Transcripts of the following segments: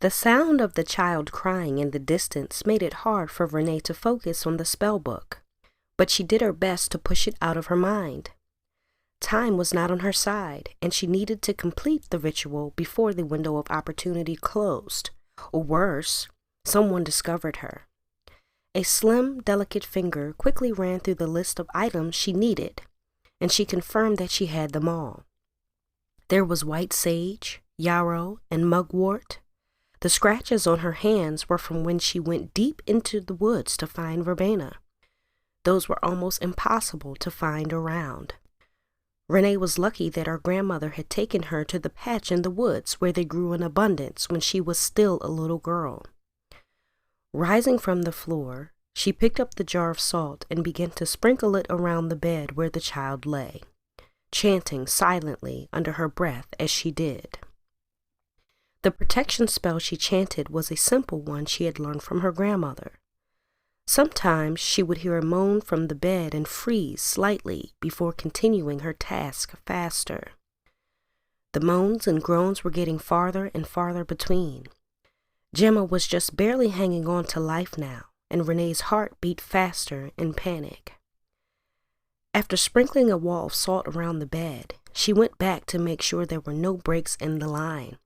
The sound of the child crying in the distance made it hard for Renee to focus on the spell book, but she did her best to push it out of her mind. Time was not on her side, and she needed to complete the ritual before the window of opportunity closed, or worse, someone discovered her. A slim, delicate finger quickly ran through the list of items she needed, and she confirmed that she had them all. There was white sage, yarrow, and mugwort. The scratches on her hands were from when she went deep into the woods to find verbena. Those were almost impossible to find around. Renee was lucky that her grandmother had taken her to the patch in the woods where they grew in abundance when she was still a little girl. Rising from the floor, she picked up the jar of salt and began to sprinkle it around the bed where the child lay, chanting silently under her breath as she did. The protection spell she chanted was a simple one she had learned from her grandmother. Sometimes she would hear a moan from the bed and freeze slightly before continuing her task faster. The moans and groans were getting farther and farther between. Gemma was just barely hanging on to life now, and Renee's heart beat faster in panic. After sprinkling a wall of salt around the bed, she went back to make sure there were no breaks in the line.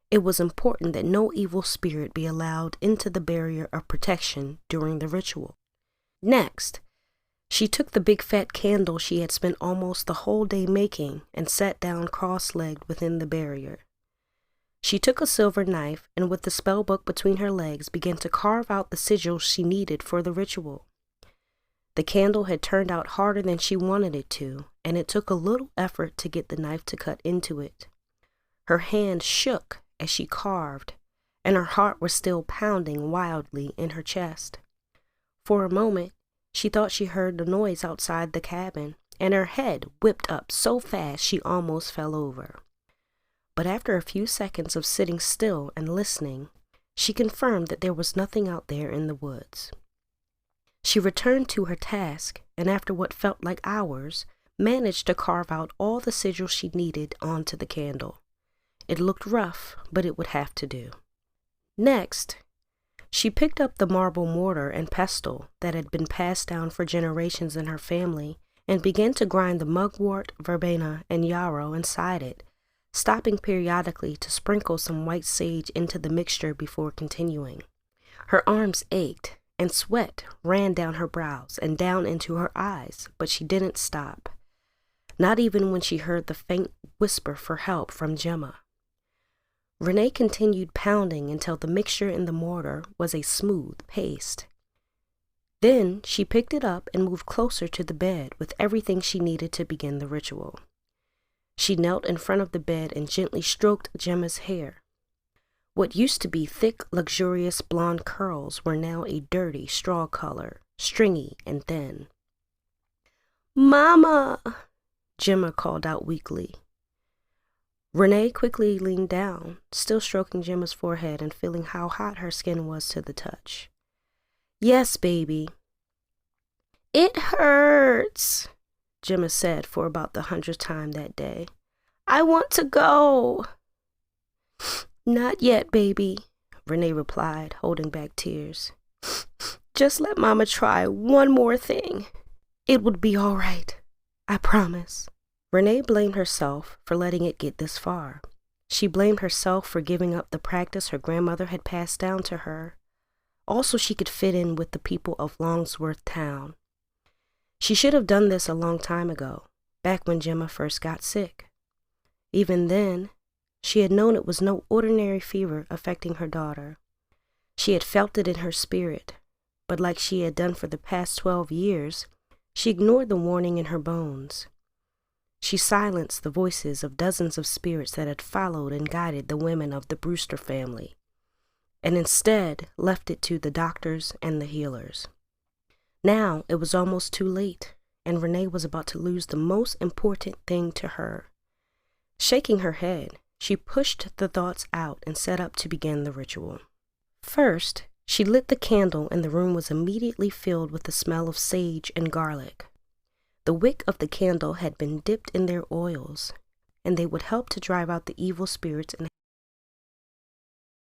It was important that no evil spirit be allowed into the barrier of protection during the ritual. Next, she took the big fat candle she had spent almost the whole day making and sat down cross-legged within the barrier. She took a silver knife and with the spell book between her legs began to carve out the sigils she needed for the ritual. The candle had turned out harder than she wanted it to, and it took a little effort to get the knife to cut into it. Her hand shook as she carved, and her heart was still pounding wildly in her chest. For a moment, she thought she heard the noise outside the cabin, and her head whipped up so fast she almost fell over. But after a few seconds of sitting still and listening, she confirmed that there was nothing out there in the woods. She returned to her task, and after what felt like hours, managed to carve out all the sigils she needed onto the candle. It looked rough, but it would have to do. Next, she picked up the marble mortar and pestle that had been passed down for generations in her family and began to grind the mugwort, verbena, and yarrow inside it, stopping periodically to sprinkle some white sage into the mixture before continuing. Her arms ached, and sweat ran down her brows and down into her eyes, but she didn't stop, not even when she heard the faint whisper for help from Gemma. Renee continued pounding until the mixture in the mortar was a smooth paste. Then she picked it up and moved closer to the bed with everything she needed to begin the ritual. She knelt in front of the bed and gently stroked Gemma's hair. What used to be thick, luxurious blonde curls were now a dirty straw color, stringy and thin. "Mama!" Gemma called out weakly. Renee quickly leaned down, still stroking Gemma's forehead and feeling how hot her skin was to the touch. "Yes, baby." "It hurts," Gemma said for about the 100th time that day. "I want to go." "Not yet, baby," Renee replied, holding back tears. "Just let Mama try one more thing. It would be all right. I promise." Renee blamed herself for letting it get this far. She blamed herself for giving up the practice her grandmother had passed down to her. Also, she could fit in with the people of Longsworth Town. She should have done this a long time ago, back when Gemma first got sick. Even then, she had known it was no ordinary fever affecting her daughter. She had felt it in her spirit, but like she had done for the past 12 years, she ignored the warning in her bones. She silenced the voices of dozens of spirits that had followed and guided the women of the Brewster family, and instead left it to the doctors and the healers. Now it was almost too late, and Renee was about to lose the most important thing to her. Shaking her head, she pushed the thoughts out and set up to begin the ritual. First, she lit the candle, and the room was immediately filled with the smell of sage and garlic. The wick of the candle had been dipped in their oils, and they would help to drive out the evil spirits and